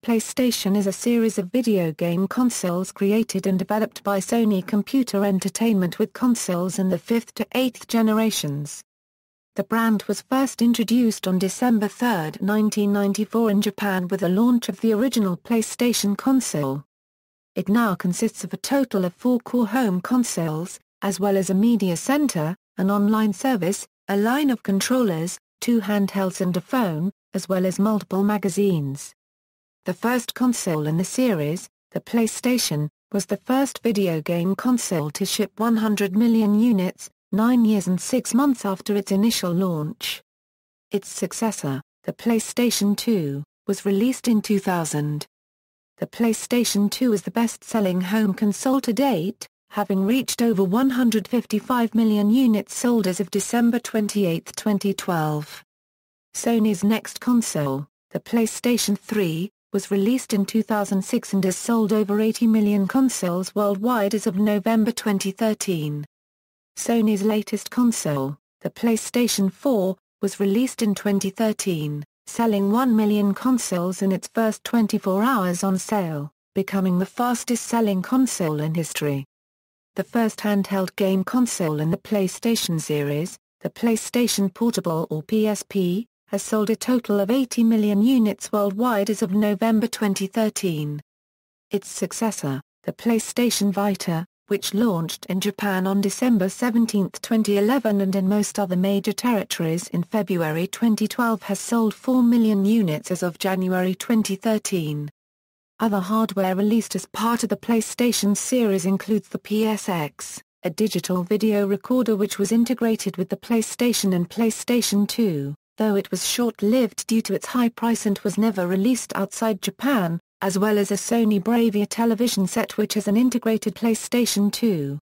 PlayStation is a series of video game consoles created and developed by Sony Computer Entertainment with consoles in the 5th to 8th generations. The brand was first introduced on December 3, 1994 in Japan with the launch of the original PlayStation console. It now consists of a total of 4 core home consoles, as well as a media center, an online service, a line of controllers, 2 handhelds and a phone, as well as multiple magazines. The first console in the series, the PlayStation, was the first video game console to ship 100 million units, 9 years and 6 months after its initial launch. Its successor, the PlayStation 2, was released in 2000. The PlayStation 2 is the best-selling home console to date, having reached over 155 million units sold as of December 28, 2012. Sony's next console, the PlayStation 3, was released in 2006 and has sold over 80 million consoles worldwide as of November 2013. Sony's latest console, the PlayStation 4, was released in 2013, selling 1 million consoles in its first 24 hours on sale, becoming the fastest-selling console in history. The first handheld game console in the PlayStation series, the PlayStation Portable or PSP, has sold a total of 80 million units worldwide as of November 2013. Its successor, the PlayStation Vita, which launched in Japan on December 17, 2011 and in most other major territories in February 2012 has sold 4 million units as of January 2013. Other hardware released as part of the PlayStation series includes the Psx, a digital video recorder which was integrated with the PlayStation and PlayStation 2. Though it was short-lived due to its high price and was never released outside Japan, as well as a Sony Bravia television set which has an integrated PlayStation 2.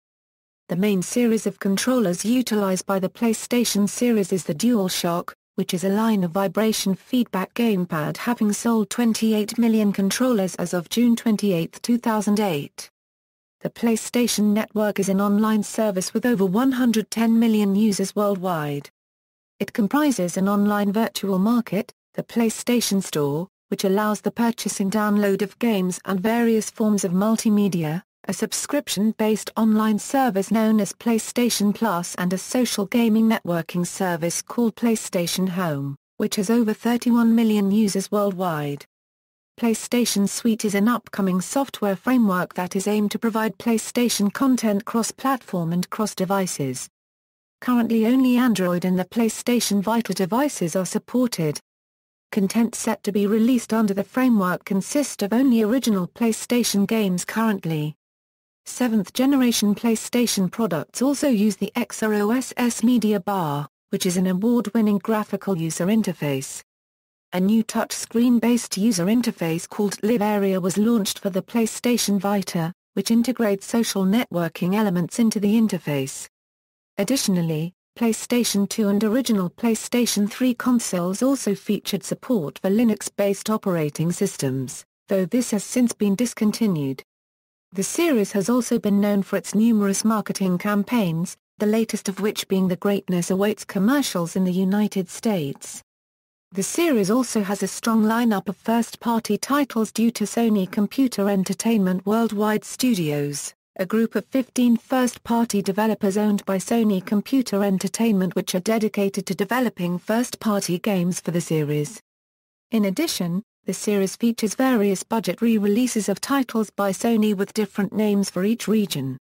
The main series of controllers utilized by the PlayStation series is the Dualshock, which is a line of vibration feedback gamepad having sold 28 million controllers as of June 28, 2008. The PlayStation Network is an online service with over 110 million users worldwide. It comprises an online virtual market, the PlayStation Store, which allows the purchase and download of games and various forms of multimedia, a subscription-based online service known as PlayStation Plus and a social gaming networking service called PlayStation Home, which has over 31 million users worldwide. PlayStation Suite is an upcoming software framework that is aimed to provide PlayStation content cross-platform and cross-devices. Currently only Android and the PlayStation Vita devices are supported. Content set to be released under the framework consists of only original PlayStation games currently. 7th-generation PlayStation products also use the XROSS Media Bar, which is an award-winning graphical user interface. A new touchscreen-based user interface called Live Area was launched for the PlayStation Vita, which integrates social networking elements into the interface. Additionally, PlayStation 2 and original PlayStation 3 consoles also featured support for Linux-based operating systems, though this has since been discontinued. The series has also been known for its numerous marketing campaigns, the latest of which being the Greatness Awaits commercials in the United States. The series also has a strong lineup of first-party titles due to Sony Computer Entertainment Worldwide Studios, a group of 15 first-party developers owned by Sony Computer Entertainment which are dedicated to developing first-party games for the series. In addition, the series features various budget re-releases of titles by Sony with different names for each region.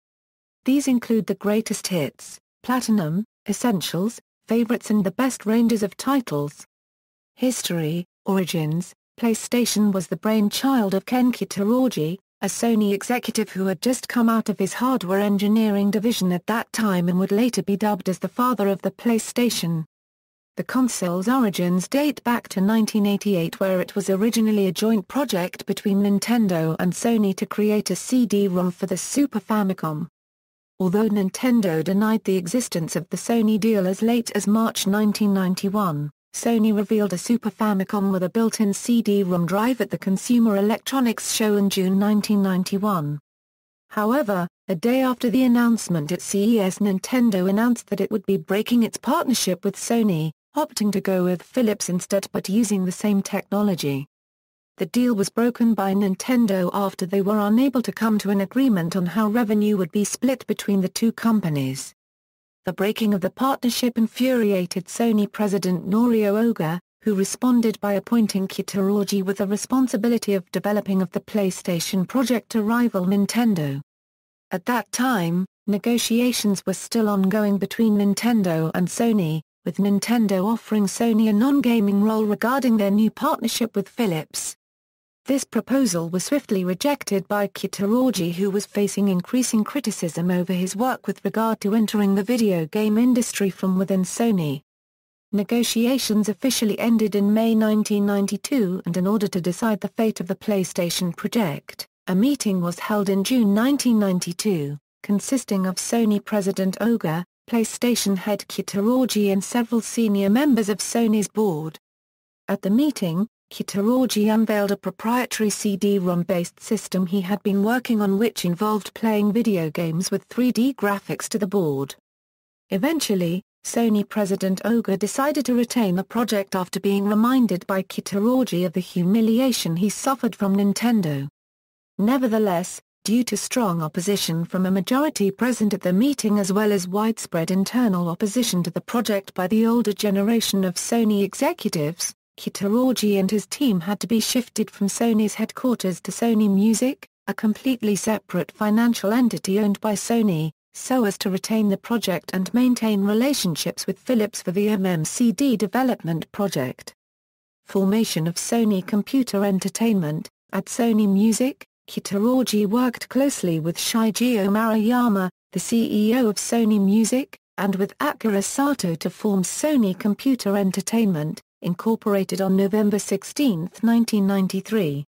These include the Greatest Hits, Platinum, Essentials, Favorites and the Best ranges of titles. History, Origins. PlayStation was the brainchild of Ken Kitaraji, a Sony executive who had just come out of his hardware engineering division at that time and would later be dubbed as the father of the PlayStation. The console's origins date back to 1988 where it was originally a joint project between Nintendo and Sony to create a CD-ROM for the Super Famicom. Although Nintendo denied the existence of the Sony deal as late as March 1991, Sony revealed a Super Famicom with a built-in CD-ROM drive at the Consumer Electronics Show in June 1991. However, a day after the announcement at CES, Nintendo announced that it would be breaking its partnership with Sony, opting to go with Philips instead but using the same technology. the deal was broken by Nintendo after they were unable to come to an agreement on how revenue would be split between the two companies. The breaking of the partnership infuriated Sony president Norio Oga, who responded by appointing Kitaraji with the responsibility of developing of the PlayStation project to rival Nintendo. At that time, negotiations were still ongoing between Nintendo and Sony, with Nintendo offering Sony a non-gaming role regarding their new partnership with Philips. This proposal was swiftly rejected by Kitaraji, who was facing increasing criticism over his work with regard to entering the video game industry from within Sony. Negotiations officially ended in May 1992, and in order to decide the fate of the PlayStation project, a meeting was held in June 1992, consisting of Sony President Oga, PlayStation head Kitaraji and several senior members of Sony's board. At the meeting, Kitaraji unveiled a proprietary CD-ROM-based system he had been working on, which involved playing video games with 3D graphics to the board. Eventually, Sony President Oga decided to retain the project after being reminded by Kitaraji of the humiliation he suffered from Nintendo. Nevertheless, due to strong opposition from a majority present at the meeting as well as widespread internal opposition to the project by the older generation of Sony executives, Kitaraji and his team had to be shifted from Sony's headquarters to Sony Music, a completely separate financial entity owned by Sony, so as to retain the project and maintain relationships with Philips for the MMCD development project. Formation of Sony Computer Entertainment. At Sony Music, Kitaraji worked closely with Shigeru Maruyama, the CEO of Sony Music, and with Akira Sato to form Sony Computer Entertainment, incorporated on November 16, 1993.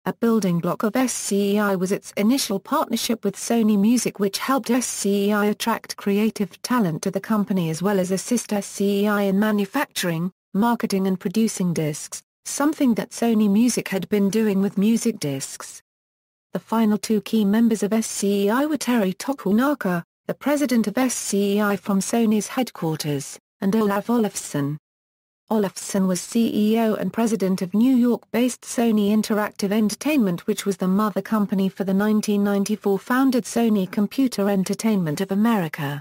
A building block of SCEI was its initial partnership with Sony Music, which helped SCEI attract creative talent to the company as well as assist SCEI in manufacturing, marketing and producing discs, something that Sony Music had been doing with music discs. The final two key members of SCEI were Terry Tokunaka, the president of SCEI from Sony's headquarters, and Olaf Olafsson. Olafsson was CEO and president of New York-based Sony Interactive Entertainment, which was the mother company for the 1994 founded Sony Computer Entertainment of America.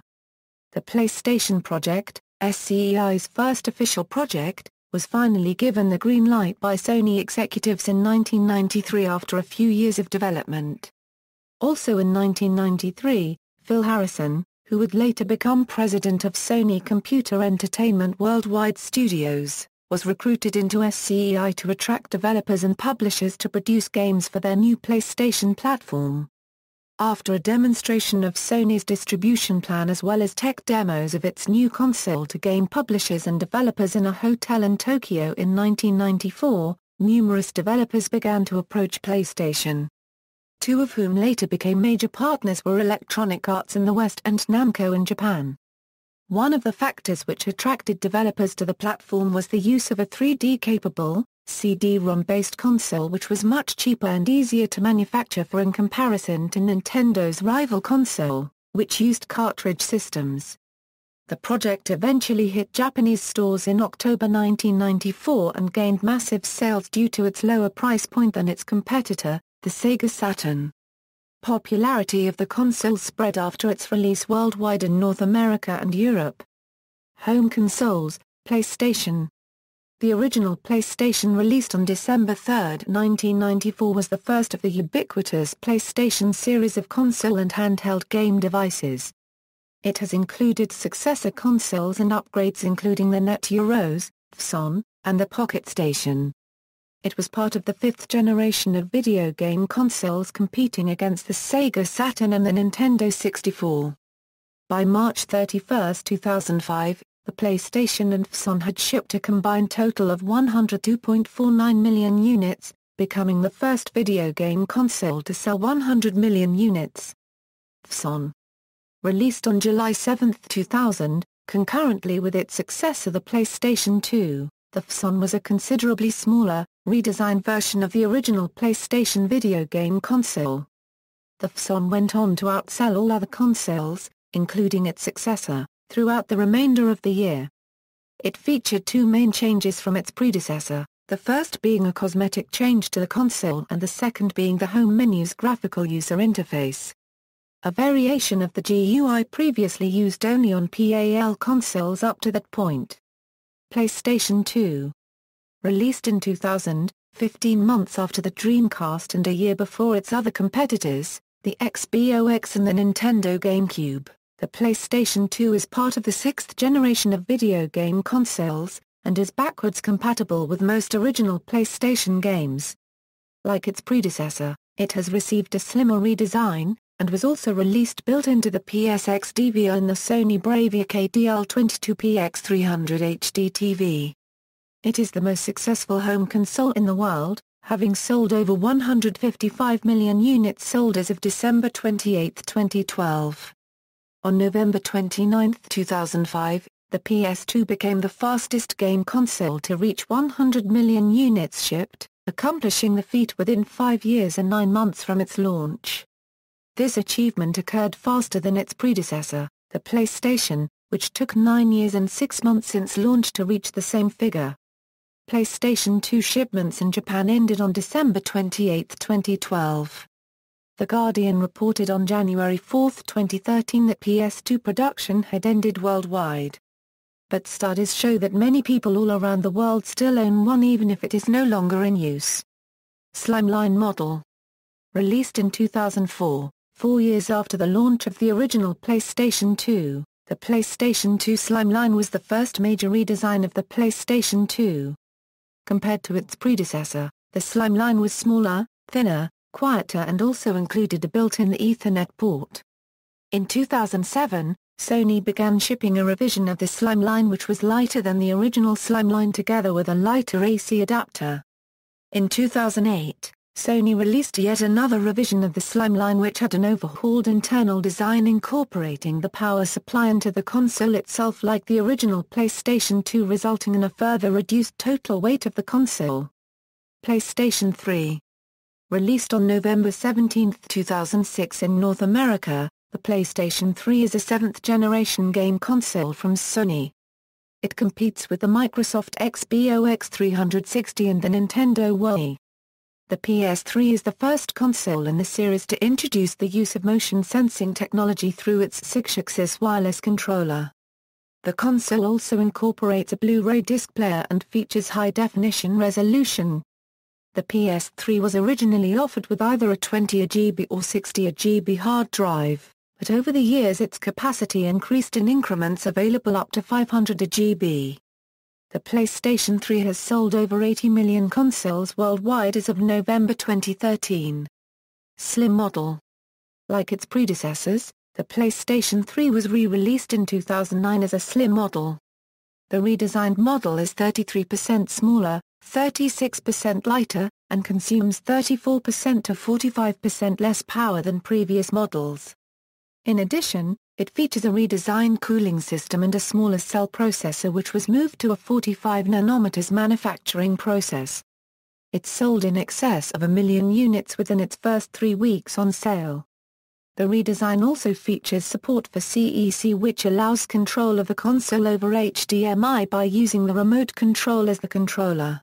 The PlayStation project, SCEI's first official project, was finally given the green light by Sony executives in 1993 after a few years of development. Also in 1993, Phil Harrison, who would later become president of Sony Computer Entertainment Worldwide Studios, was recruited into SCEI to attract developers and publishers to produce games for their new PlayStation platform. After a demonstration of Sony's distribution plan as well as tech demos of its new console to game publishers and developers in a hotel in Tokyo in 1994, numerous developers began to approach PlayStation. Two of whom later became major partners were Electronic Arts in the West and Namco in Japan. One of the factors which attracted developers to the platform was the use of a 3D-capable, CD-ROM-based console, which was much cheaper and easier to manufacture in comparison to Nintendo's rival console, which used cartridge systems. The project eventually hit Japanese stores in October 1994 and gained massive sales due to its lower price point than its competitor, the Sega Saturn. Popularity of the console spread after its release worldwide in North America and Europe. Home consoles, PlayStation. The original PlayStation, released on December 3, 1994, was the first of the ubiquitous PlayStation series of console and handheld game devices. It has included successor consoles and upgrades including the Net Euros, Psp, and the Pocketstation. It was part of the fifth generation of video game consoles competing against the Sega Saturn and the Nintendo 64. By March 31, 2005, the PlayStation and Psp had shipped a combined total of 102.49 million units, becoming the first video game console to sell 100 million units. Psp. Released on July 7, 2000, concurrently with its successor the PlayStation 2, the Psp was a considerably smaller, redesigned version of the original PlayStation video game console. The Psp went on to outsell all other consoles, including its successor, throughout the remainder of the year. It featured two main changes from its predecessor. the first being a cosmetic change to the console and the second being the home menu's graphical user interface. A variation of the GUI previously used only on PAL consoles up to that point. PlayStation 2. Released in 2000, 15 months after the Dreamcast and a year before its other competitors, the Xbox and the Nintendo GameCube, the PlayStation 2 is part of the sixth generation of video game consoles, and is backwards compatible with most original PlayStation games. Like its predecessor, it has received a slimmer redesign, and was also released built into the Psx DVR in the Sony Bravia KDL22PX 300 HD TV. It is the most successful home console in the world, having sold over 155 million units sold as of December 28, 2012. On November 29, 2005, the PS2 became the fastest game console to reach 100 million units shipped, accomplishing the feat within 5 years and 9 months from its launch. This achievement occurred faster than its predecessor, the PlayStation, which took 9 years and 6 months since launch to reach the same figure. PlayStation 2 shipments in Japan ended on December 28, 2012. The Guardian reported on January 4, 2013 that PS2 production had ended worldwide. But studies show that many people all around the world still own one even if it is no longer in use. Slimline model. Released in 2004, 4 years after the launch of the original PlayStation 2, the PlayStation 2 Slimline was the first major redesign of the PlayStation 2. Compared to its predecessor, the Slimline was smaller, thinner, quieter and also included a built-in Ethernet port. In 2007, Sony began shipping a revision of the Slimline which was lighter than the original Slimline together with a lighter AC adapter. In 2008, Sony released yet another revision of the Slimline which had an overhauled internal design incorporating the power supply into the console itself like the original PlayStation 2, resulting in a further reduced total weight of the console. PlayStation 3. Released on November 17, 2006 in North America, the PlayStation 3 is a 7th-generation game console from Sony. It competes with the Microsoft Xbox 360 and the Nintendo Wii. The PS3 is the first console in the series to introduce the use of motion sensing technology through its successor wireless controller. The console also incorporates a Blu-ray disc player and features high-definition resolution. The PS3 was originally offered with either a 20GB or 60GB hard drive, but over the years its capacity increased in increments available up to 500GB. The PlayStation 3 has sold over 80 million consoles worldwide as of November 2013. Slim model. Like its predecessors, the PlayStation 3 was re-released in 2009 as a slim model. The redesigned model is 33% smaller, 36% lighter, and consumes 34% to 45% less power than previous models. In addition, it features a redesigned cooling system and a smaller cell processor which was moved to a 45 nanometers manufacturing process. It sold in excess of 1 million units within its first 3 weeks on sale. The redesign also features support for CEC which allows control of the console over HDMI by using the remote control as the controller.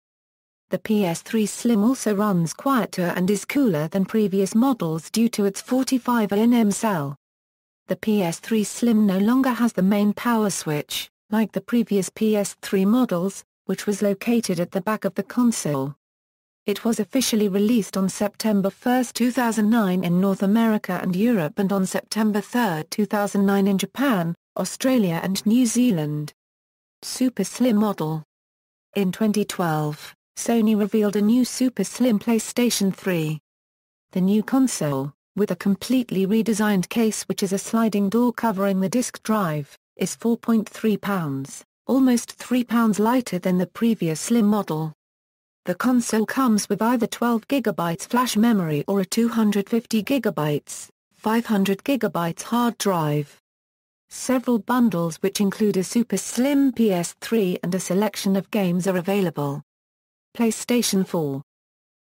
The PS3 Slim also runs quieter and is cooler than previous models due to its 45 nm cell. The PS3 Slim no longer has the main power switch, like the previous PS3 models, which was located at the back of the console. It was officially released on September 1, 2009 in North America and Europe and on September 3, 2009 in Japan, Australia and New Zealand. Super Slim model. In 2012, Sony revealed a new Super Slim PlayStation 3. The new console, with a completely redesigned case which is a sliding door covering the disk drive, is 4.3 pounds, almost 3 pounds lighter than the previous Slim model. The console comes with either 12GB flash memory or a 250GB, 500GB hard drive. Several bundles which include a Super Slim PS3 and a selection of games are available. PlayStation 4.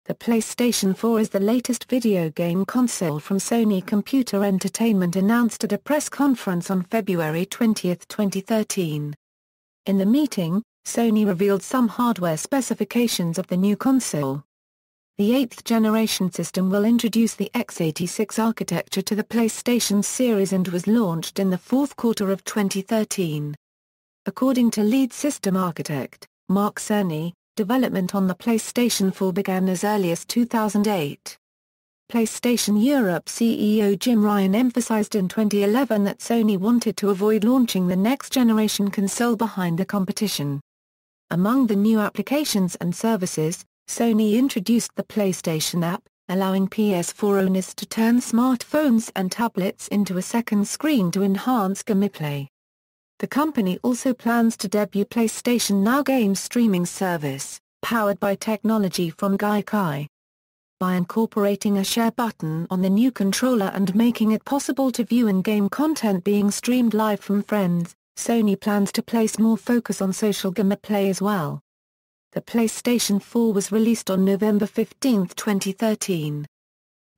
The PlayStation 4 is the latest video game console from Sony Computer Entertainment, announced at a press conference on February 20, 2013. In the meeting, Sony revealed some hardware specifications of the new console. The 8th generation system will introduce the x86 architecture to the PlayStation series and was launched in the fourth quarter of 2013. According to lead system architect, Mark Cerny, development on the PlayStation 4 began as early as 2008. PlayStation Europe CEO Jim Ryan emphasized in 2011 that Sony wanted to avoid launching the next-generation console behind the competition. Among the new applications and services, Sony introduced the PlayStation app, allowing PS4 owners to turn smartphones and tablets into a second screen to enhance gameplay. The company also plans to debut PlayStation Now game streaming service, powered by technology from Gaikai. By incorporating a share button on the new controller and making it possible to view in-game content being streamed live from friends, Sony plans to place more focus on social gameplay as well. The PlayStation 4 was released on November 15, 2013.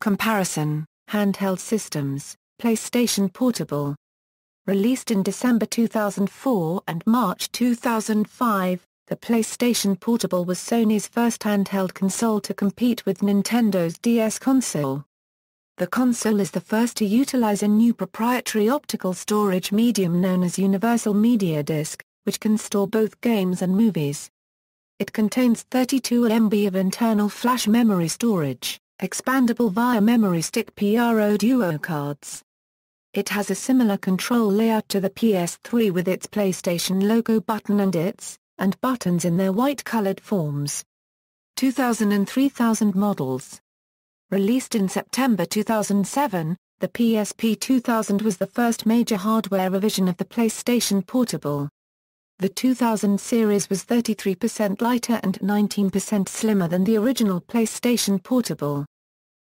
Comparison, handheld systems, PlayStation Portable. Released in December 2004 and March 2005, the PlayStation Portable was Sony's first handheld console to compete with Nintendo's DS console. The console is the first to utilize a new proprietary optical storage medium known as Universal Media Disc, which can store both games and movies. It contains 32 MB of internal flash memory storage, expandable via memory stick Pro Duo cards. It has a similar control layout to the PS3 with its PlayStation logo button and buttons in their white-colored forms. 2000 and 3000 models. Released in September 2007, the Psp 2000 was the first major hardware revision of the PlayStation Portable. The 2000 series was 33% lighter and 19% slimmer than the original PlayStation Portable.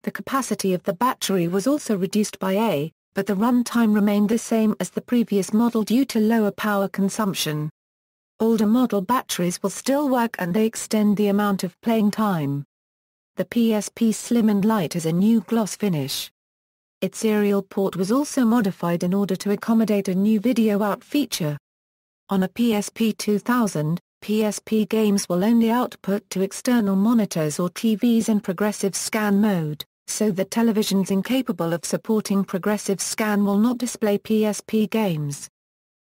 The capacity of the battery was also reduced by A, but the runtime remained the same as the previous model due to lower power consumption. Older model batteries will still work and they extend the amount of playing time. The Psp Slim and Light has a new gloss finish. Its serial port was also modified in order to accommodate a new video out feature. On a Psp 2000, Psp games will only output to external monitors or TVs in progressive scan mode, so that televisions incapable of supporting progressive scan will not display Psp games.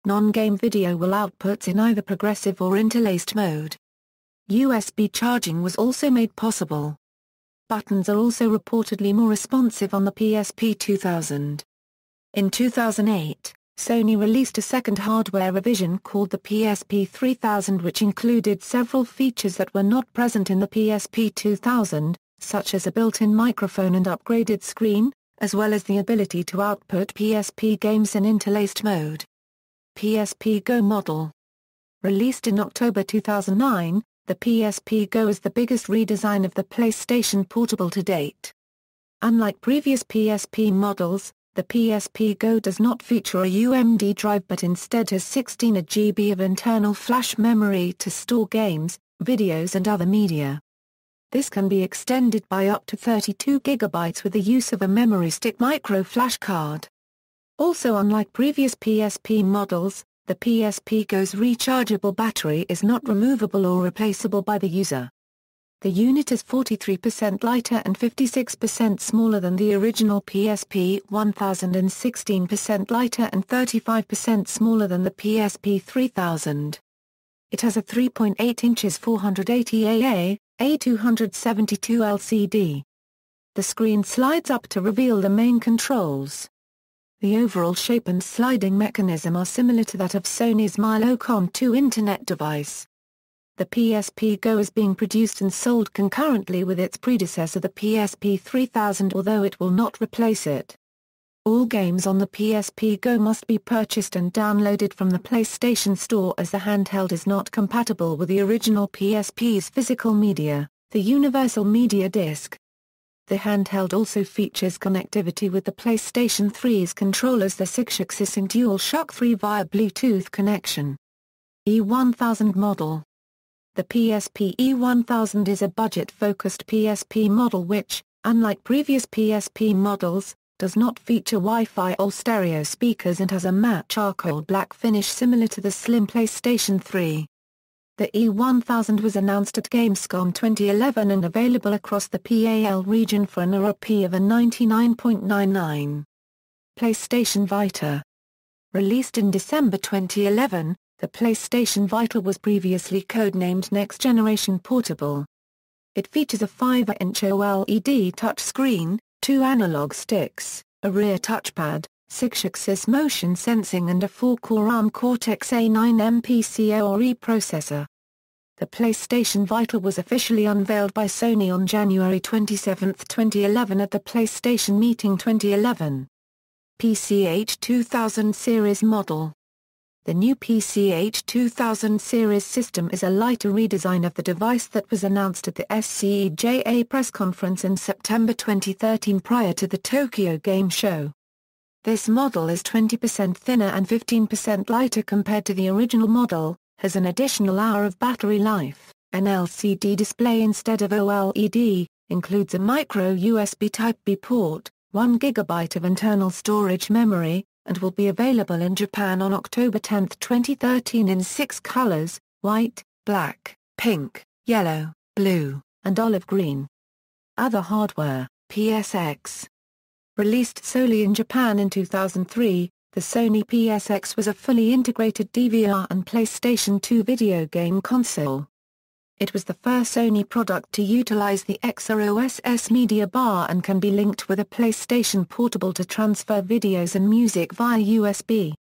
Non-game video will output in either progressive or interlaced mode. USB charging was also made possible. Buttons are also reportedly more responsive on the Psp 2000. In 2008, Sony released a second hardware revision called the Psp 3000 which included several features that were not present in the Psp 2000, such as a built-in microphone and upgraded screen, as well as the ability to output Psp games in interlaced mode. Psp Go model. Released in October 2009, the Psp Go is the biggest redesign of the PlayStation Portable to date. Unlike previous Psp models, the Psp Go does not feature a UMD drive but instead has 16 GB of internal flash memory to store games, videos and other media. This can be extended by up to 32 GB with the use of a memory stick micro flash card. Also, unlike previous Psp models, the Psp Go's rechargeable battery is not removable or replaceable by the user. The unit is 43% lighter and 56% smaller than the original Psp 1000 and 16% lighter and 35% smaller than the Psp 3000. It has a 3.8 inches 480 A272 LCD. The screen slides up to reveal the main controls. The overall shape and sliding mechanism are similar to that of Sony's Milocon 2 Internet device. The Psp Go is being produced and sold concurrently with its predecessor the Psp 3000 although it will not replace it. All games on the Psp Go must be purchased and downloaded from the PlayStation Store as the handheld is not compatible with the original Psp's physical media, the Universal Media Disc. The handheld also features connectivity with the PlayStation 3's controllers the successor and Dualshock 3 via Bluetooth connection. E1000 model. The Psp E1000 is a budget-focused Psp model which, unlike previous Psp models, does not feature Wi-Fi or stereo speakers and has a matte charcoal black finish similar to the slim PlayStation 3. The E1000 was announced at Gamescom 2011 and available across the PAL region for an RRP of $99.99. PlayStation Vita. Released in December 2011, the PlayStation Vita was previously codenamed Next Generation Portable. It features a 5-inch OLED touchscreen, 2 analog sticks, a rear touchpad, 6-axis motion sensing and a 4-core ARM Cortex-A9 MPCORE processor. The PlayStation Vita was officially unveiled by Sony on January 27, 2011 at the PlayStation Meeting 2011. PCH 2000 series model. The new PCH 2000 series system is a lighter redesign of the device that was announced at the SCEJA press conference in September 2013 prior to the Tokyo Game Show. This model is 20% thinner and 15% lighter compared to the original model, has an additional hour of battery life, an LCD display instead of OLED, includes a micro USB Type-B port, 1 GB of internal storage memory, and will be available in Japan on October 10, 2013 in 6 colors, white, black, pink, yellow, blue, and olive green. Other hardware, Psx. Released solely in Japan in 2003, the Sony Psx was a fully integrated DVR and PlayStation 2 video game console. It was the first Sony product to utilize the XROSS media bar and can be linked with a PlayStation Portable to transfer videos and music via USB.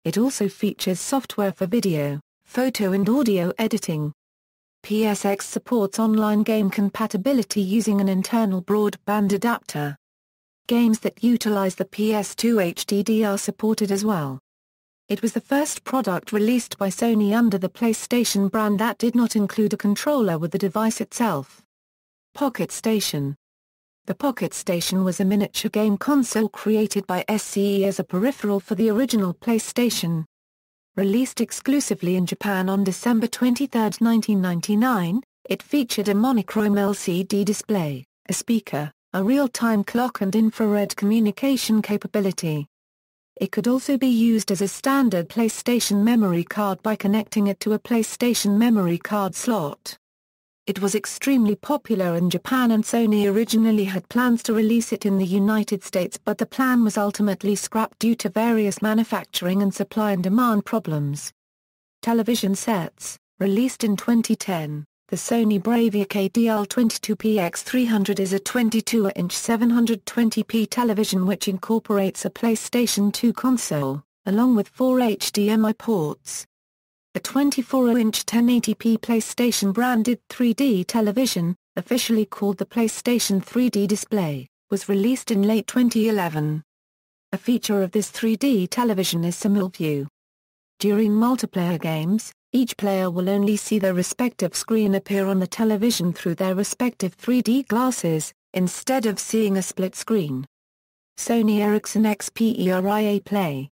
It also features software for video, photo and audio editing. Psx supports online game compatibility using an internal broadband adapter. Games that utilize the PS2 HDD are supported as well. It was the first product released by Sony under the PlayStation brand that did not include a controller with the device itself. Pocketstation. The Pocketstation was a miniature game console created by SCE as a peripheral for the original PlayStation. Released exclusively in Japan on December 23, 1999, it featured a monochrome LCD display, a speaker, a real-time clock and infrared communication capability. It could also be used as a standard PlayStation memory card by connecting it to a PlayStation memory card slot. It was extremely popular in Japan and Sony originally had plans to release it in the United States, but the plan was ultimately scrapped due to various manufacturing and supply and demand problems. Television sets. Released in 2010, the Sony Bravia KDL-22PX300 is a 22-inch 720p television which incorporates a PlayStation 2 console, along with 4 HDMI ports. The 24-inch 1080p PlayStation-branded 3D television, officially called the PlayStation 3D display, was released in late 2011. A feature of this 3D television is simulview. During multiplayer games, each player will only see their respective screen appear on the television through their respective 3D glasses, instead of seeing a split screen. Sony Ericsson Xperia Play.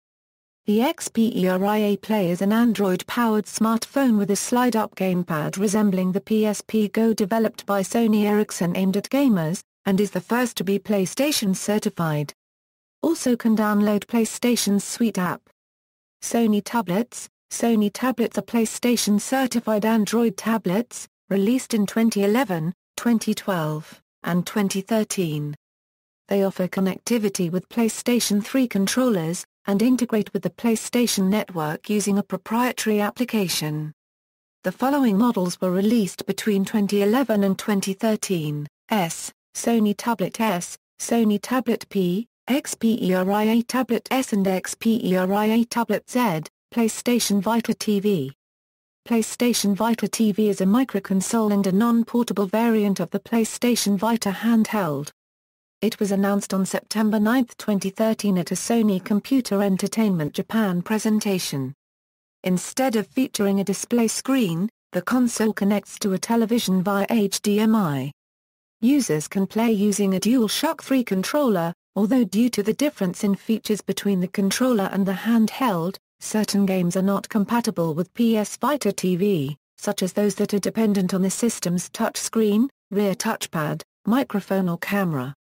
The Xperia Play is an Android-powered smartphone with a slide-up gamepad resembling the Psp Go developed by Sony Ericsson aimed at gamers, and is the first to be PlayStation certified. Also can download PlayStation's Suite app. Sony Tablets. Sony Tablets are PlayStation-certified Android tablets, released in 2011, 2012, and 2013. They offer connectivity with PlayStation 3 controllers, and integrate with the PlayStation Network using a proprietary application. The following models were released between 2011 and 2013, Sony Tablet S, Sony Tablet P, Xperia Tablet S and Xperia Tablet Z. PlayStation Vita TV. PlayStation Vita TV is a microconsole and a non-portable variant of the PlayStation Vita handheld. It was announced on September 9, 2013 at a Sony Computer Entertainment Japan presentation. Instead of featuring a display screen, the console connects to a television via HDMI. Users can play using a Dualshock 3 controller, although due to the difference in features between the controller and the handheld, certain games are not compatible with PS Vita TV, such as those that are dependent on the system's touchscreen, rear touchpad, microphone or camera.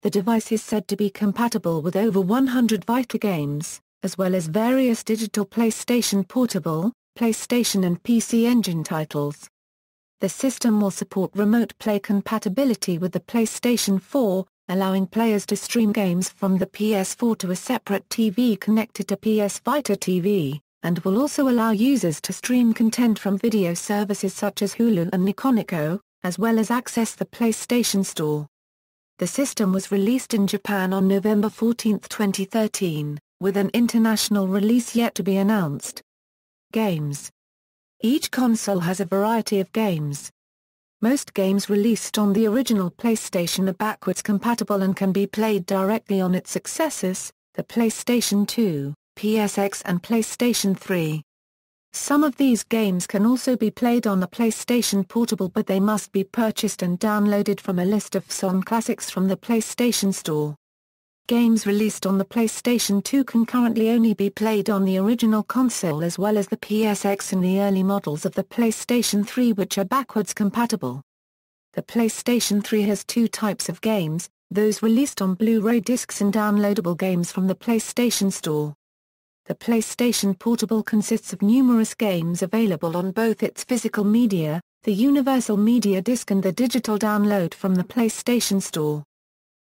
The device is said to be compatible with over 100 Vita games, as well as various digital PlayStation Portable, PlayStation and PC Engine titles. The system will support remote play compatibility with the PlayStation 4, allowing players to stream games from the PS4 to a separate TV connected to PS Vita TV, and will also allow users to stream content from video services such as Hulu and Nikoniko, as well as access the PlayStation Store. The system was released in Japan on November 14, 2013, with an international release yet to be announced. Games. Each console has a variety of games. Most games released on the original PlayStation are backwards compatible and can be played directly on its successors, the PlayStation 2, Psx and PlayStation 3. Some of these games can also be played on the PlayStation Portable, but they must be purchased and downloaded from a list of Sony classics from the PlayStation Store. Games released on the PlayStation 2 can currently only be played on the original console as well as the Psx and the early models of the PlayStation 3 which are backwards compatible. The PlayStation 3 has two types of games, those released on Blu-ray discs and downloadable games from the PlayStation Store. The PlayStation Portable consists of numerous games available on both its physical media, the Universal Media Disc and the digital download from the PlayStation Store.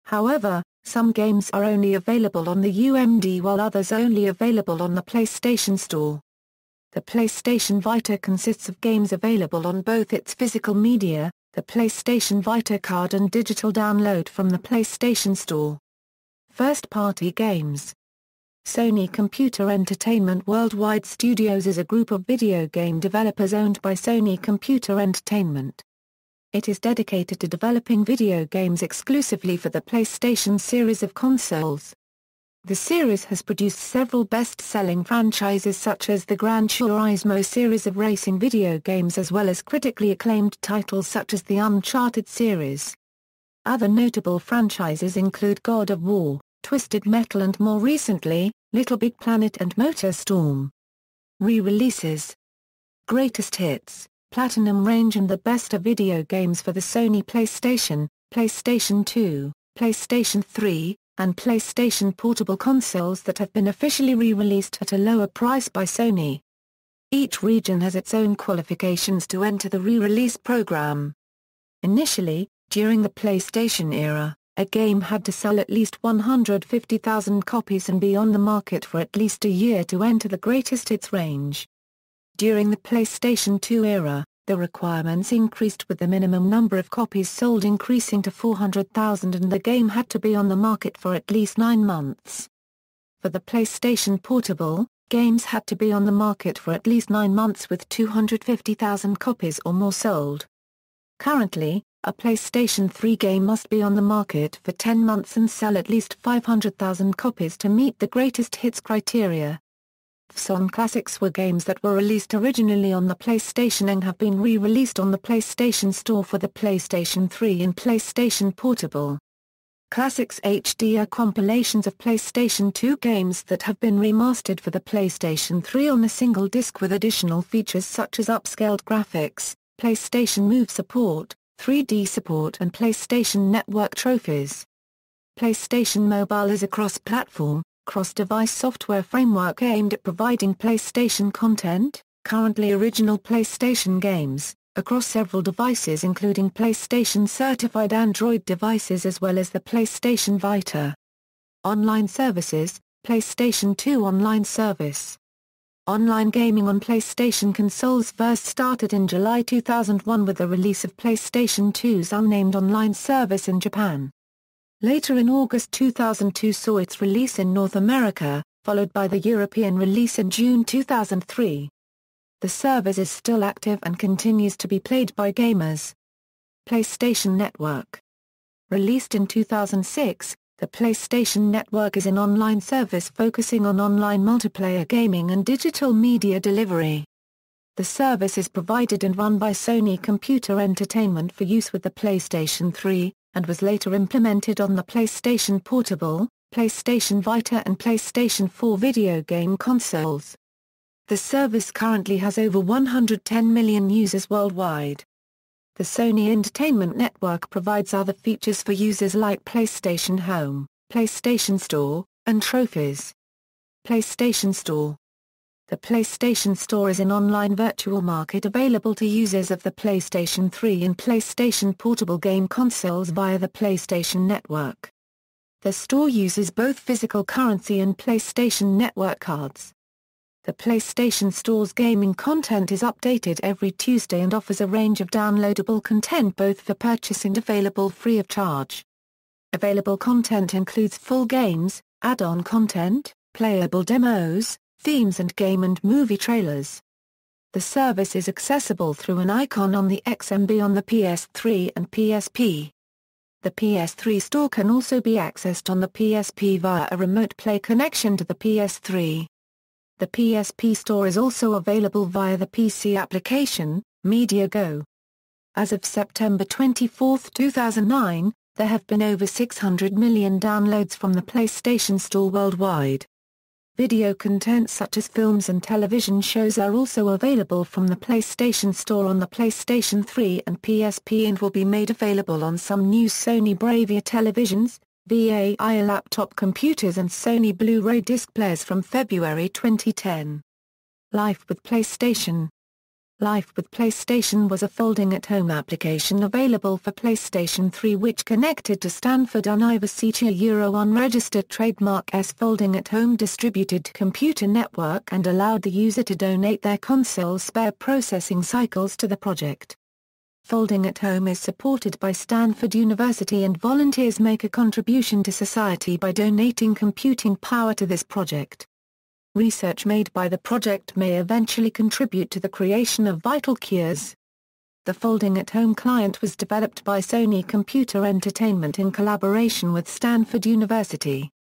However, some games are only available on the UMD while others are only available on the PlayStation Store. The PlayStation Vita consists of games available on both its physical media, the PlayStation Vita card and digital download from the PlayStation Store. First-party games. Sony Computer Entertainment Worldwide Studios is a group of video game developers owned by Sony Computer Entertainment. It is dedicated to developing video games exclusively for the PlayStation series of consoles. The series has produced several best-selling franchises such as the Gran Turismo series of racing video games as well as critically acclaimed titles such as the Uncharted series. Other notable franchises include God of War, Twisted Metal and more recently, Little Big Planet and Motor Storm. Re-releases. Greatest Hits, Platinum Range and the Best of Video Games for the Sony PlayStation, PlayStation 2, PlayStation 3, and PlayStation Portable consoles that have been officially re-released at a lower price by Sony. Each region has its own qualifications to enter the re-release program. Initially, during the PlayStation era, a game had to sell at least 150,000 copies and be on the market for at least a year to enter the greatest hits range. During the PlayStation 2 era, the requirements increased with the minimum number of copies sold increasing to 400,000 and the game had to be on the market for at least 9 months. For the PlayStation Portable, games had to be on the market for at least 9 months with 250,000 copies or more sold. Currently, a PlayStation 3 game must be on the market for 10 months and sell at least 500,000 copies to meet the greatest hits criteria. Sony classics were games that were released originally on the PlayStation and have been re-released on the PlayStation Store for the PlayStation 3 and PlayStation Portable. Classics HD are compilations of PlayStation 2 games that have been remastered for the PlayStation 3 on a single disc with additional features such as upscaled graphics, PlayStation Move support, 3D support and PlayStation Network trophies. PlayStation Mobile is a cross-platform, cross-device software framework aimed at providing PlayStation content, currently original PlayStation games, across several devices including PlayStation-certified Android devices as well as the PlayStation Vita. Online services, PlayStation 2 online service. Online gaming on PlayStation consoles first started in July 2001 with the release of PlayStation 2's unnamed online service in Japan. Later in August 2002 saw its release in North America, followed by the European release in June 2003. The service is still active and continues to be played by gamers. PlayStation Network. Released in 2006, the PlayStation Network is an online service focusing on online multiplayer gaming and digital media delivery. The service is provided and run by Sony Computer Entertainment for use with the PlayStation 3, and was later implemented on the PlayStation Portable, PlayStation Vita and PlayStation 4 video game consoles. The service currently has over 110 million users worldwide. The Sony Entertainment Network provides other features for users like PlayStation Home, PlayStation Store, and trophies. PlayStation Store. The PlayStation Store is an online virtual market available to users of the PlayStation 3 and PlayStation Portable game consoles via the PlayStation Network. The store uses both physical currency and PlayStation Network cards. The PlayStation Store's gaming content is updated every Tuesday and offers a range of downloadable content both for purchase and available free of charge. Available content includes full games, add-on content, playable demos, themes and game and movie trailers. The service is accessible through an icon on the XMB on the PS3 and PSP. The PS3 store can also be accessed on the PSP via a remote play connection to the PS3. The PSP store is also available via the PC application, Media Go. As of September 24, 2009, there have been over 600 million downloads from the PlayStation Store worldwide. Video content such as films and television shows are also available from the PlayStation Store on the PlayStation 3 and PSP and will be made available on some new Sony Bravia televisions, VAI laptop computers and Sony Blu-ray disc players from February 2010. Life with PlayStation. Life with PlayStation was a folding-at-home application available for PlayStation 3 which connected to Stanford University unregistered trademark S folding-at-home distributed computer network and allowed the user to donate their console's spare processing cycles to the project. Folding at Home is supported by Stanford University and volunteers make a contribution to society by donating computing power to this project. Research made by the project may eventually contribute to the creation of vital cures. The Folding at Home client was developed by Sony Computer Entertainment in collaboration with Stanford University.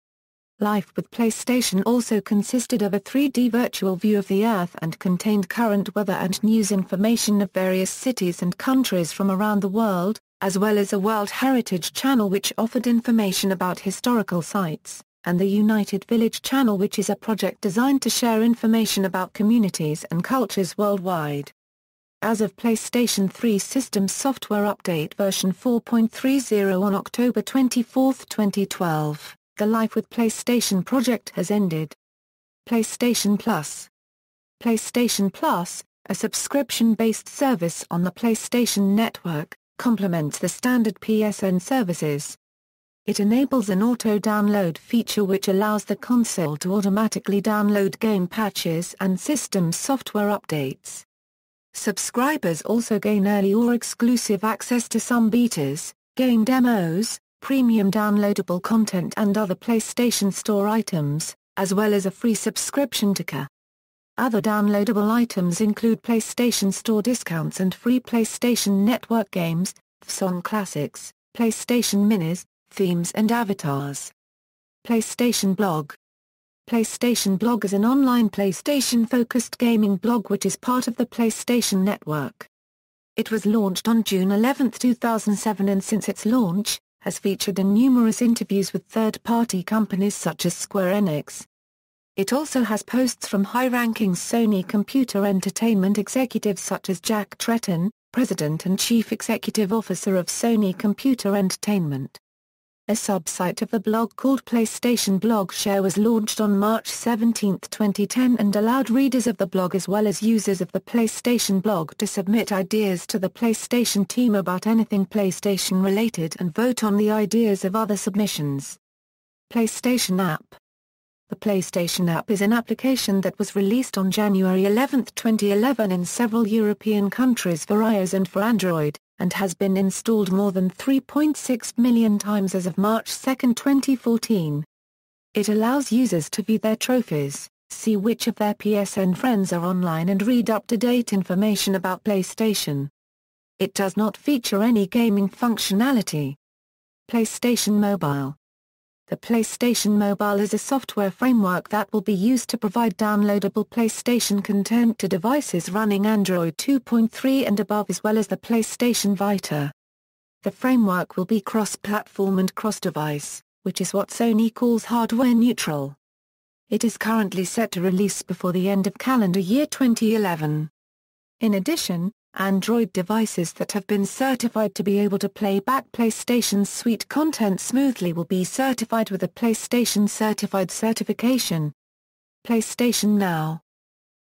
Life with PlayStation also consisted of a 3D virtual view of the Earth and contained current weather and news information of various cities and countries from around the world, as well as a World Heritage Channel which offered information about historical sites, and the United Village Channel which is a project designed to share information about communities and cultures worldwide. As of PlayStation 3 System Software Update version 4.30 on October 24, 2012, the Life with PlayStation project has ended. PlayStation Plus. PlayStation Plus, a subscription-based service on the PlayStation Network, complements the standard PSN services. It enables an auto-download feature which allows the console to automatically download game patches and system software updates. Subscribers also gain early or exclusive access to some betas, game demos, premium downloadable content and other PlayStation Store items, as well as a free subscription ticker. Other downloadable items include PlayStation Store discounts and free PlayStation Network games, PSN Classics, PlayStation Minis, themes and avatars. PlayStation Blog. PlayStation Blog is an online PlayStation-focused gaming blog which is part of the PlayStation Network. It was launched on June 11, 2007 and since its launch, has featured in numerous interviews with third-party companies such as Square Enix. It also has posts from high-ranking Sony Computer Entertainment executives such as Jack Tretton, President and Chief Executive Officer of Sony Computer Entertainment. A sub-site of the blog called PlayStation Blog Share was launched on March 17, 2010 and allowed readers of the blog as well as users of the PlayStation blog to submit ideas to the PlayStation team about anything PlayStation related and vote on the ideas of other submissions. PlayStation App. The PlayStation App is an application that was released on January 11, 2011 in several European countries for iOS and for Android, and has been installed more than 3.6 million times as of March 2, 2014. It allows users to view their trophies, see which of their PSN friends are online and read up-to-date information about PlayStation. It does not feature any gaming functionality. PlayStation Mobile. The PlayStation Mobile is a software framework that will be used to provide downloadable PlayStation content to devices running Android 2.3 and above as well as the PlayStation Vita. The framework will be cross-platform and cross-device, which is what Sony calls hardware neutral. It is currently set to release before the end of calendar year 2011. In addition, Android devices that have been certified to be able to play back PlayStation's suite content smoothly will be certified with a PlayStation Certified certification. PlayStation Now.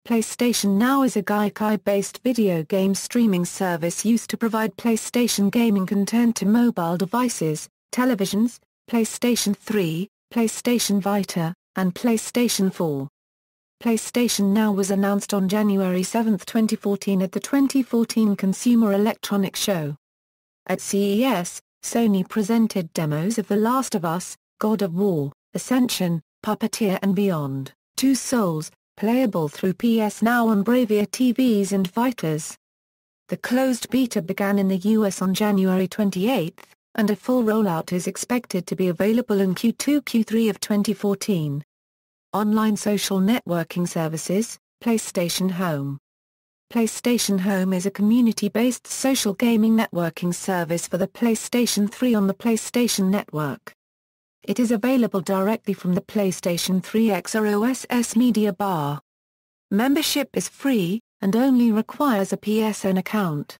PlayStation Now is a Gaikai-based video game streaming service used to provide PlayStation gaming content to mobile devices, televisions, PlayStation 3, PlayStation Vita, and PlayStation 4. PlayStation Now was announced on January 7, 2014 at the 2014 Consumer Electronics Show. At CES, Sony presented demos of The Last of Us, God of War, Ascension, Puppeteer and Beyond, Two Souls, playable through PS Now on Bravia TVs and Vitas. The closed beta began in the US on January 28, and a full rollout is expected to be available in Q2-Q3 of 2014. Online social networking services, PlayStation Home. PlayStation Home is a community-based social gaming networking service for the PlayStation 3 on the PlayStation Network. It is available directly from the PlayStation 3 XOS media bar. Membership is free, and only requires a PSN account.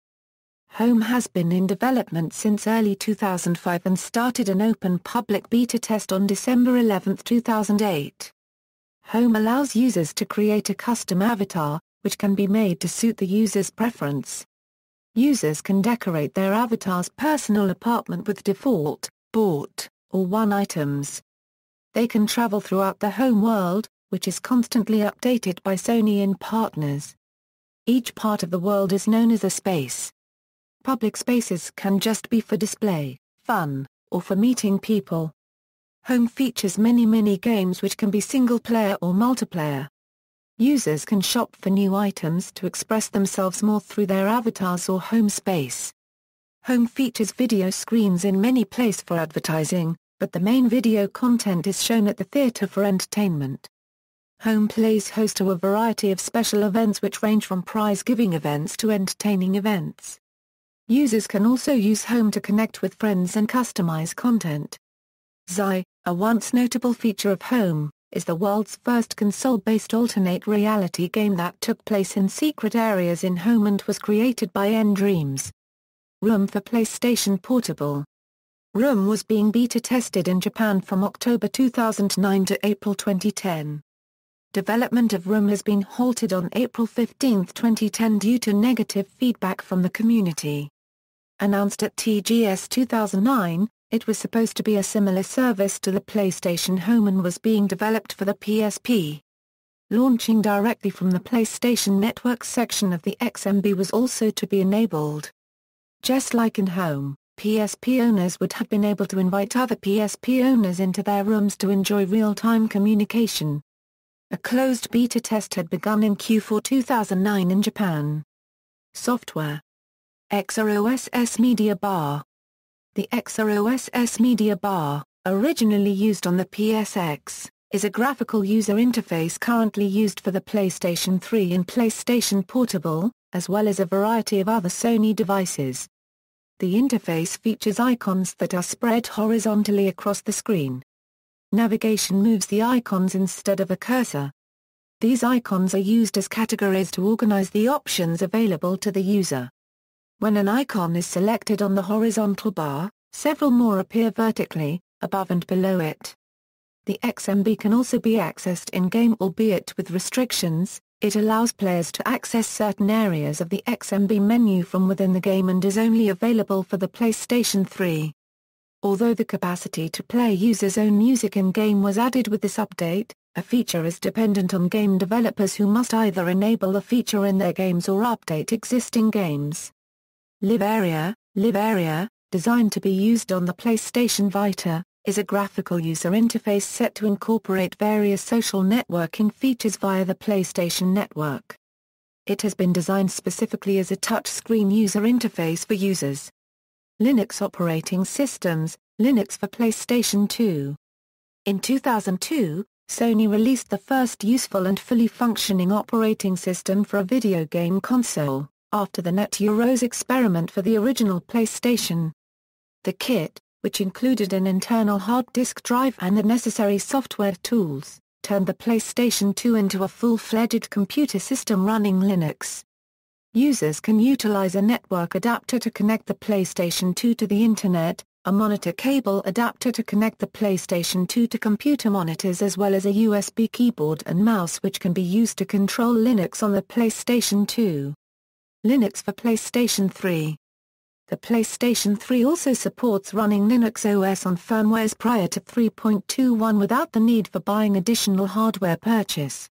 Home has been in development since early 2005 and started an open public beta test on December 11, 2008. Home allows users to create a custom avatar, which can be made to suit the user's preference. Users can decorate their avatar's personal apartment with default, bought, or won items. They can travel throughout the home world, which is constantly updated by Sony and partners. Each part of the world is known as a space. Public spaces can just be for display, fun, or for meeting people. Home features many mini-games which can be single-player or multiplayer. Users can shop for new items to express themselves more through their avatars or home space. Home features video screens in many places for advertising, but the main video content is shown at the theater for entertainment. Home plays host to a variety of special events which range from prize-giving events to entertaining events. Users can also use Home to connect with friends and customize content. Xi, a once notable feature of Home, is the world's first console-based alternate reality game that took place in secret areas in Home and was created by N-Dreams. Room for PlayStation Portable. Room was being beta tested in Japan from October 2009 to April 2010. Development of Room has been halted on April 15, 2010 due to negative feedback from the community. Announced at TGS 2009, it was supposed to be a similar service to the PlayStation Home and was being developed for the PSP. Launching directly from the PlayStation Network section of the XMB was also to be enabled. Just like in Home, PSP owners would have been able to invite other PSP owners into their rooms to enjoy real-time communication. A closed beta test had begun in Q4 2009 in Japan. Software. XOS Media Bar. The XOS Media Bar, originally used on the Psx, is a graphical user interface currently used for the PlayStation 3 and PlayStation Portable, as well as a variety of other Sony devices. The interface features icons that are spread horizontally across the screen. Navigation moves the icons instead of a cursor. These icons are used as categories to organize the options available to the user. When an icon is selected on the horizontal bar, several more appear vertically, above and below it. The XMB can also be accessed in-game, albeit with restrictions. It allows players to access certain areas of the XMB menu from within the game and is only available for the PlayStation 3. Although the capacity to play users' own music in-game was added with this update, a feature is dependent on game developers who must either enable the feature in their games or update existing games. Live Area, designed to be used on the PlayStation Vita, is a graphical user interface set to incorporate various social networking features via the PlayStation Network. It has been designed specifically as a touchscreen user interface for users. Linux operating systems, Linux for PlayStation 2. In 2002, Sony released the first useful and fully functioning operating system for a video game console, after the NetEuro's experiment for the original PlayStation. The kit, which included an internal hard disk drive and the necessary software tools, turned the PlayStation 2 into a full-fledged computer system running Linux. Users can utilize a network adapter to connect the PlayStation 2 to the Internet, a monitor cable adapter to connect the PlayStation 2 to computer monitors, as well as a USB keyboard and mouse which can be used to control Linux on the PlayStation 2. Linux for PlayStation 3. The PlayStation 3 also supports running Linux OS on firmwares prior to 3.21 without the need for buying additional hardware purchase.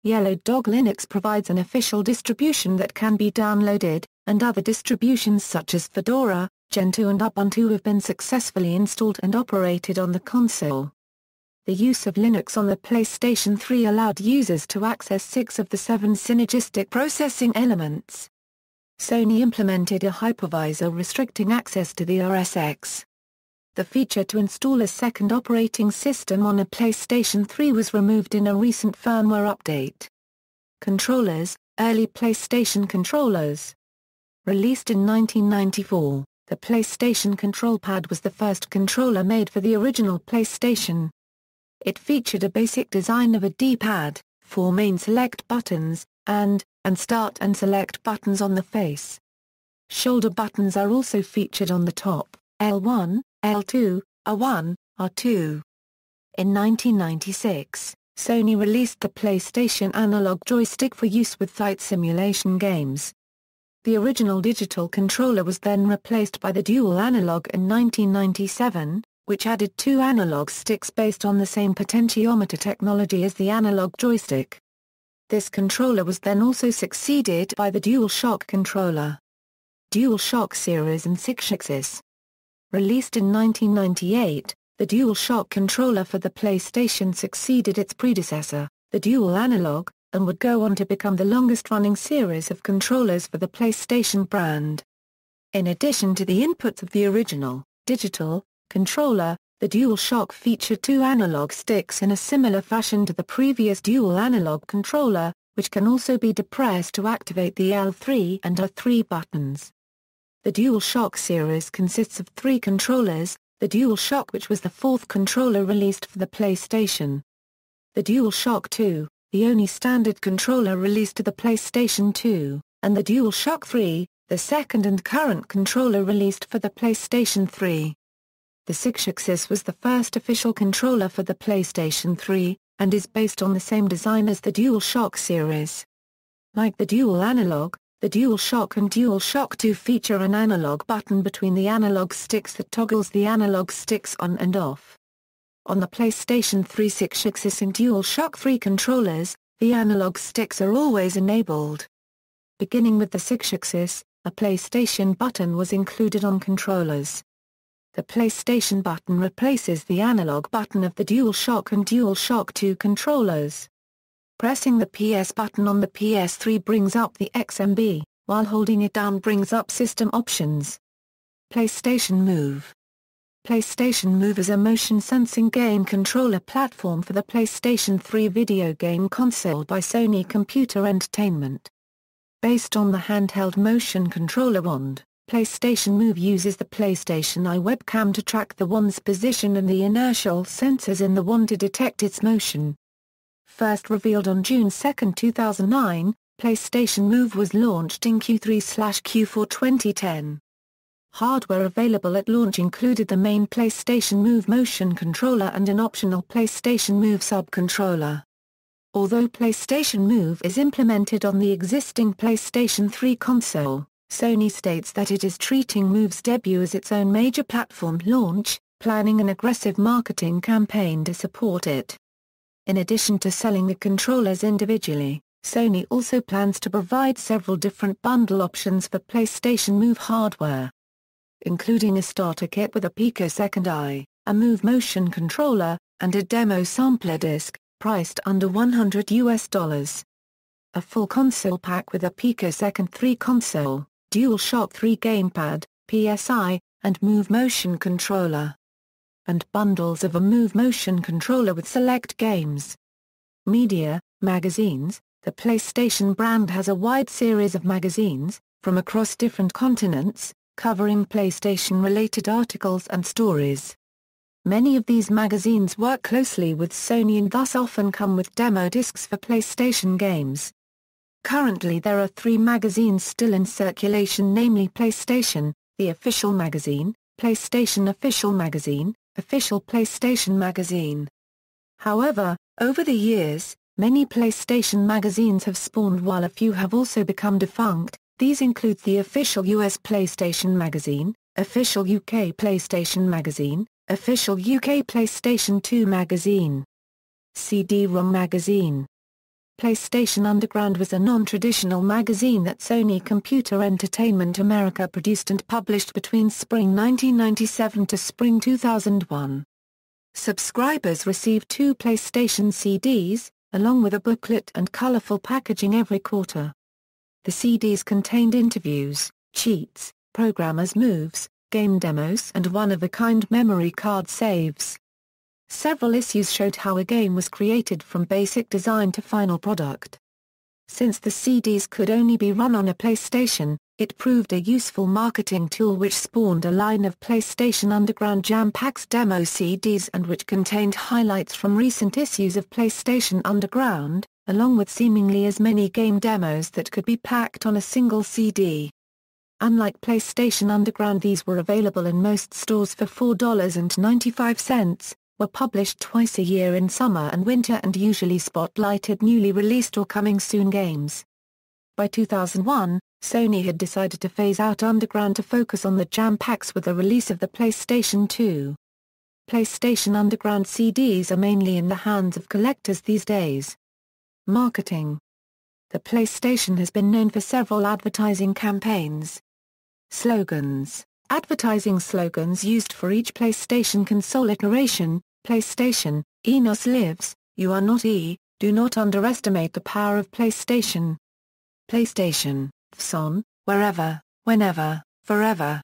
Yellow Dog Linux provides an official distribution that can be downloaded, and other distributions such as Fedora, Gentoo and Ubuntu have been successfully installed and operated on the console. The use of Linux on the PlayStation 3 allowed users to access 6 of the 7 synergistic processing elements. Sony implemented a hypervisor restricting access to the RSX. The feature to install a second operating system on a PlayStation 3 was removed in a recent firmware update. Controllers, early PlayStation controllers. Released in 1994, the PlayStation Control Pad was the first controller made for the original PlayStation. It featured a basic design of a D-pad, 4 main select buttons, and start and select buttons on the face. Shoulder buttons are also featured on the top, L1, L2, R1, R2. In 1996, Sony released the PlayStation Analog Joystick for use with flight simulation games. The original digital controller was then replaced by the Dual Analog in 1997, which added 2 analog sticks based on the same potentiometer technology as the analog joystick. This controller was then also succeeded by the Dualshock controller. Dualshock series and successors. Released in 1998, the Dualshock controller for the PlayStation succeeded its predecessor, the Dual Analog, and would go on to become the longest-running series of controllers for the PlayStation brand. In addition to the inputs of the original, digital, controller, the Dualshock featured 2 analog sticks in a similar fashion to the previous Dual Analog controller, which can also be depressed to activate the L3 and R3 buttons. The Dualshock series consists of 3 controllers, the Dualshock, which was the 4th controller released for the PlayStation. The Dualshock 2, the only standard controller released to the PlayStation 2, and the Dualshock 3, the second and current controller released for the PlayStation 3. The successor was the first official controller for the PlayStation 3, and is based on the same design as the Dualshock series. Like the Dual Analog, the Dualshock and Dualshock 2 feature an analog button between the analog sticks that toggles the analog sticks on and off. On the PlayStation 3 successor and Dualshock 3 controllers, the analog sticks are always enabled. Beginning with the successor, a PlayStation button was included on controllers. The PlayStation button replaces the analog button of the Dualshock and Dualshock 2 controllers. Pressing the PS button on the PS3 brings up the XMB, while holding it down brings up system options. PlayStation Move. PlayStation Move is a motion-sensing game controller platform for the PlayStation 3 video game console by Sony Computer Entertainment. Based on the handheld motion controller wand, PlayStation Move uses the PlayStation Eye webcam to track the wand's position and the inertial sensors in the wand to detect its motion. First revealed on June 2, 2009, PlayStation Move was launched in Q3/Q4 2010. Hardware available at launch included the main PlayStation Move motion controller and an optional PlayStation Move sub-controller. Although PlayStation Move is implemented on the existing PlayStation 3 console, Sony states that it is treating Move's debut as its own major platform launch, planning an aggressive marketing campaign to support it. In addition to selling the controllers individually, Sony also plans to provide several different bundle options for PlayStation Move hardware, including a starter kit with a picosecond eye, a Move motion controller, and a demo sampler disc, priced under $100. A full console pack with a picosecond 3 console, Dualshock 3 gamepad, PSI, and Move motion controller. And bundles of a Move motion controller with select games. Media, magazines. The PlayStation brand has a wide series of magazines, from across different continents, covering PlayStation-related articles and stories. Many of these magazines work closely with Sony and thus often come with demo discs for PlayStation games. Currently there are 3 magazines still in circulation, namely PlayStation, the official magazine, PlayStation Official Magazine, Official PlayStation Magazine. However, over the years, many PlayStation magazines have spawned while a few have also become defunct. These include the Official US PlayStation Magazine, Official UK PlayStation Magazine, Official UK PlayStation 2 Magazine, CD-ROM Magazine. PlayStation Underground was a non-traditional magazine that Sony Computer Entertainment America produced and published between spring 1997 to spring 2001. Subscribers received 2 PlayStation CDs, along with a booklet and colorful packaging every quarter. The CDs contained interviews, cheats, programmers' moves, game demos and one-of-a-kind memory card saves. Several issues showed how a game was created from basic design to final product. Since the CDs could only be run on a PlayStation, it proved a useful marketing tool which spawned a line of PlayStation Underground Jam Packs demo CDs and which contained highlights from recent issues of PlayStation Underground, along with seemingly as many game demos that could be packed on a single CD. Unlike PlayStation Underground, these were available in most stores for $4.95, were published twice a year in summer and winter and usually spotlighted newly released or coming soon games. By 2001, Sony had decided to phase out Underground to focus on the Jam Packs with the release of the PlayStation 2. PlayStation Underground CDs are mainly in the hands of collectors these days. Marketing. The PlayStation has been known for several advertising campaigns. Slogans. Advertising slogans used for each PlayStation console iteration: PlayStation, Enos lives, you are not E, do not underestimate the power of PlayStation. PlayStation, Fson, wherever, whenever, forever.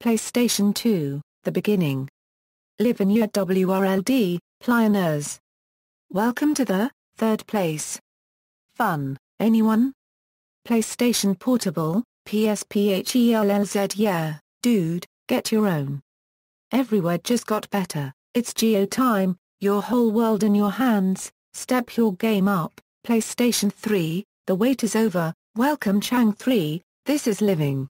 PlayStation 2, the beginning. Live in your WRLD, pioneers. Welcome to the third place. Fun, anyone? PlayStation Portable, PSPHELLZ. Yeah, dude, get your own. Everywhere just got better, it's Geo time, your whole world in your hands, step your game up. PlayStation 3, the wait is over, welcome Chang 3, this is living.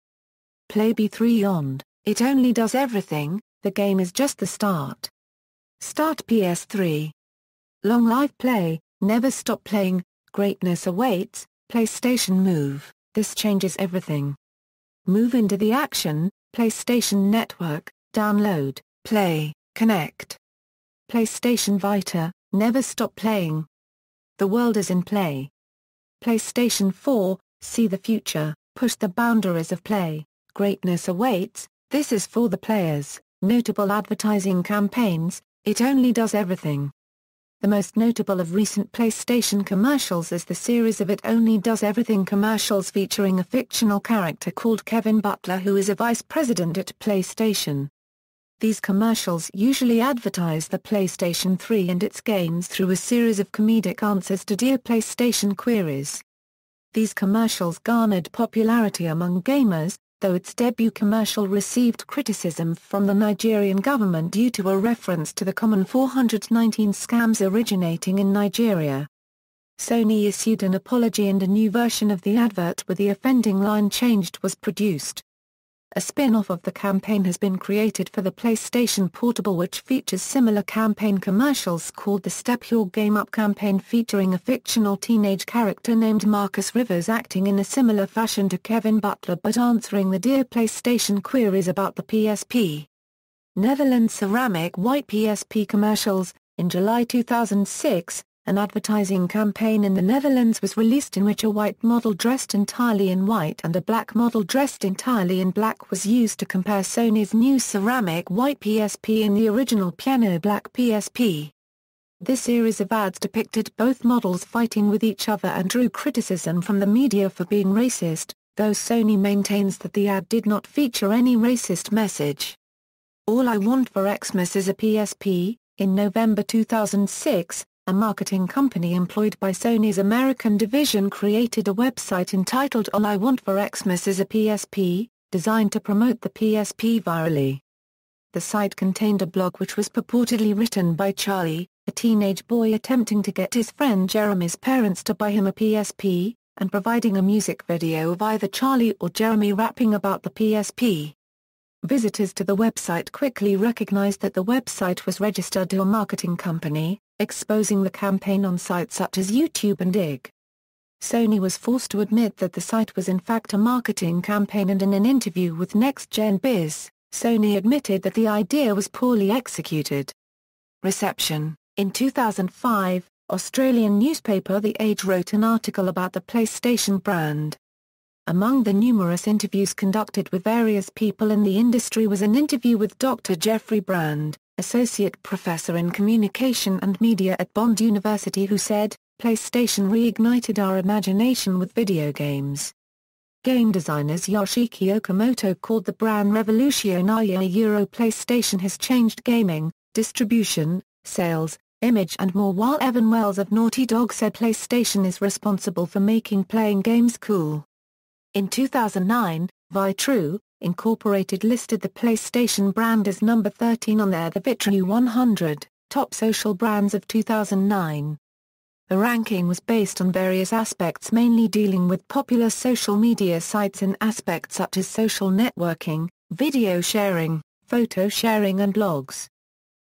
Playb 3 Yond, it only does everything, the game is just the start. Start PS3. Long live play, never stop playing, greatness awaits, PlayStation Move, this changes everything. Move into the action, PlayStation Network, download, play, connect. PlayStation Vita, never stop playing. The world is in play. PlayStation 4, see the future, push the boundaries of play, greatness awaits, this is for the players. Notable advertising campaigns, it only does everything. The most notable of recent PlayStation commercials is the series of It Only Does Everything commercials featuring a fictional character called Kevin Butler who is a vice president at PlayStation. These commercials usually advertise the PlayStation 3 and its games through a series of comedic answers to Dear PlayStation queries. These commercials garnered popularity among gamers, though its debut commercial received criticism from the Nigerian government due to a reference to the common 419 scams originating in Nigeria. Sony issued an apology and a new version of the advert with the offending line changed was produced. A spin-off of the campaign has been created for the PlayStation Portable which features similar campaign commercials called the Step Your Game Up campaign featuring a fictional teenage character named Marcus Rivers acting in a similar fashion to Kevin Butler but answering the Dear PlayStation queries about the PSP. Netherlands ceramic white PSP commercials. In July 2006, an advertising campaign in the Netherlands was released in which a white model dressed entirely in white and a black model dressed entirely in black was used to compare Sony's new ceramic white PSP and the original piano black PSP. This series of ads depicted both models fighting with each other and drew criticism from the media for being racist, though Sony maintains that the ad did not feature any racist message. All I Want for Xmas is a PSP. In November 2006, a marketing company employed by Sony's American division created a website entitled All I Want for Xmas is a PSP, designed to promote the PSP virally. The site contained a blog which was purportedly written by Charlie, a teenage boy attempting to get his friend Jeremy's parents to buy him a PSP, and providing a music video of either Charlie or Jeremy rapping about the PSP. Visitors to the website quickly recognized that the website was registered to a marketing company, exposing the campaign on sites such as YouTube and IG. Sony was forced to admit that the site was in fact a marketing campaign, and in an interview with Next Gen Biz, Sony admitted that the idea was poorly executed. Reception. In 2005, Australian newspaper The Age wrote an article about the PlayStation brand. Among the numerous interviews conducted with various people in the industry was an interview with Dr. Jeffrey Brand, Associate Professor in Communication and Media at Bond University, who said, "PlayStation reignited our imagination with video games." Game designers Yoshiki Okamoto called the brand Revolutionaria. PlayStation has changed gaming, distribution, sales, image and more, while Evan Wells of Naughty Dog said PlayStation is responsible for making playing games cool. In 2009, Vitrue, Incorporated listed the PlayStation brand as number 13 on their The Vitrue 100 Top Social Brands of 2009. The ranking was based on various aspects, mainly dealing with popular social media sites in aspects such as social networking, video sharing, photo sharing and blogs.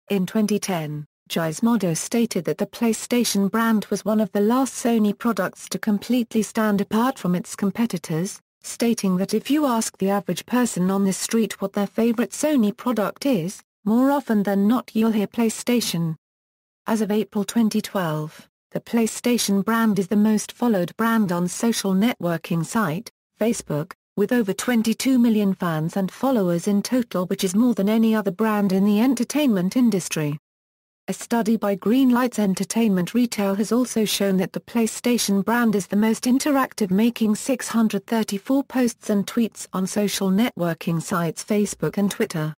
In 2010, Gizmodo stated that the PlayStation brand was one of the last Sony products to completely stand apart from its competitors, stating that if you ask the average person on the street what their favorite Sony product is, more often than not you'll hear PlayStation. As of April 2012, the PlayStation brand is the most followed brand on social networking site, Facebook, with over 22 million fans and followers in total, which is more than any other brand in the entertainment industry. A study by Greenlights Entertainment Retail has also shown that the PlayStation brand is the most interactive, making 634 posts and tweets on social networking sites Facebook and Twitter.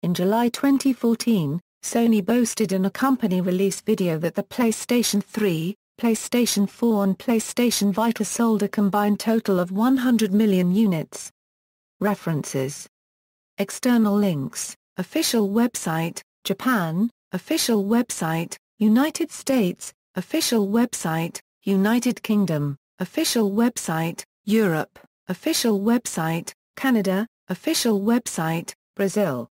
In July 2014, Sony boasted in a company release video that the PlayStation 3, PlayStation 4 and PlayStation Vita sold a combined total of 100 million units. References. External links: official website, Japan; official website, United States; official website, United Kingdom; official website, Europe; official website, Canada; official website, Brazil.